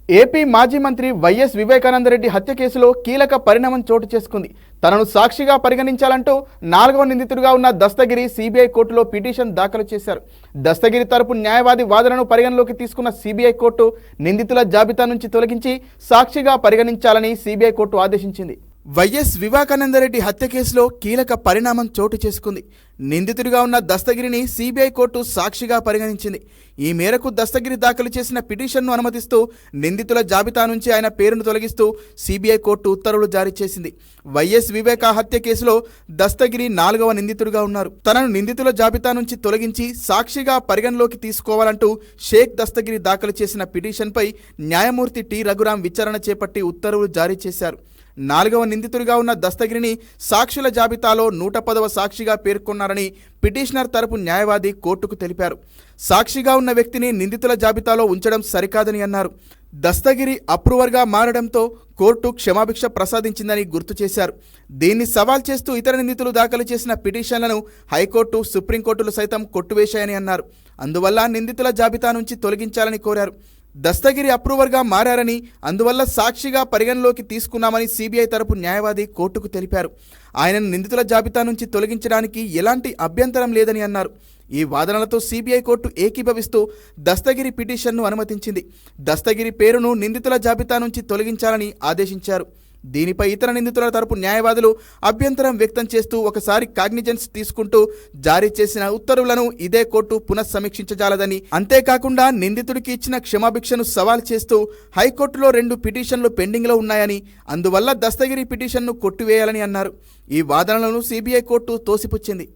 AP మాజీ మంత్రి YS Vivekananda Reddy హత్య కేసులో కీలక పరిణామం చోటు చేసుకుంది. తనను సాక్షిగా పరిగణించాలంటూ 4వ నిందితుడిగా ఉన్న దస్తగిరి సిబిఐ కోర్టులో పిటిషన్ దాఖలు చేశారు. దస్తగిరి తరపు న్యాయవాది వాదనను పరిగణలోకి తీసుకున్న సిబిఐ కోర్టు నిందితుల జాబితా నుంచి తొలగించి సాక్షిగా పరిగణించాలని సిబిఐ కోర్టు ఆదేశించింది. వైఎస్ వివేకానందరెడ్డి హత్య కేసులో కీలక పరిణామం చోటు చేసుకుంది. నిందితుడిగా ఉన్న దస్తగిరిని సిబిఐ కోర్టు సాక్షిగా పరిగణించింది. ఈ మేరకు దస్తగిరి దాఖలు చేసిన పిటిషన్ను అనుమతిస్తూ నిందితుల జాబితా నుంచి ఆయన పేరును తొలగిస్తూ సిబిఐ కోర్టు ఉత్తర్వులు జారీ చేసింది. వైఎస్ వివేకా హత్య కేసులో దస్తగిరి 4వ నిందితుడిగా ఉన్నారు. తనను నిందితుల జాబితా నుంచి తొలగించి సాక్షిగా పరిగణలోకి తీసుకోవాలంటూ షేక్ దస్తగిరి దాఖలు చేసిన పిటిషన్పై న్యాయమూర్తి టి రఘురాం విచారణ చేపట్టి ఉత్తర్వులు జారీ చేశారు. 4వ నిందితుడిగా ఉన్న దస్తగిరిని సాక్షుల జాబితాలో 110వ సాక్షిగా పేర్కొన్నారని పిటిషనర్ తరపు న్యాయవాది కోర్టుకు తెలిపారు. సాక్షిగా ఉన్న వ్యక్తిని నిందితుల జాబితాలో ఉంచడం సరికాదని అన్నారు. దస్తగిరి అప్రూవర్గా మారడంతో కోర్టు క్షమాభిక్ష ప్రసాదించిందని గుర్తు చేశారు. దీన్ని సవాల్ చేస్తూ ఇతర నిందితులు దాఖలు చేసిన పిటిషన్లను హైకోర్టు, సుప్రీంకోర్టులు సైతం కొట్టివేశాయని అన్నారు. అందువల్ల నిందితుల జాబితా నుంచి తొలగించాలని కోరారు. దస్తగిరి అప్రూవర్గా మారని, అందువల్ల సాక్షిగా పరిగణలోకి తీసుకున్నామని సిబిఐ తరపు న్యాయవాది కోర్టుకు తెలిపారు. ఆయనను నిందితుల జాబితా నుంచి తొలగించడానికి ఎలాంటి అభ్యంతరం లేదని అన్నారు. ఈ వాదనలతో సిబిఐ కోర్టు ఏకీభవిస్తూ దస్తగిరి పిటిషన్ను అనుమతించింది. దస్తగిరి పేరును నిందితుల జాబితా నుంచి తొలగించాలని ఆదేశించారు. దీనిపై ఇతర నిందితుల తరపు న్యాయవాదులు అభ్యంతరం వ్యక్తం చేస్తూ ఒకసారి కాగ్నిజెన్స్ తీసుకుంటూ జారీ చేసిన ఉత్తర్వులను ఇదే కోర్టు పునఃసమీక్షించజాలదని, అంతేకాకుండా నిందితుడికి ఇచ్చిన క్షమాభిక్షను సవాల్ చేస్తూ హైకోర్టులో 2 పిటిషన్లు పెండింగ్లో ఉన్నాయని, అందువల్ల దస్తగిరి పిటిషన్ను కొట్టివేయాలని అన్నారు. ఈ వాదనలను సిబిఐ కోర్టు తోసిపుచ్చింది.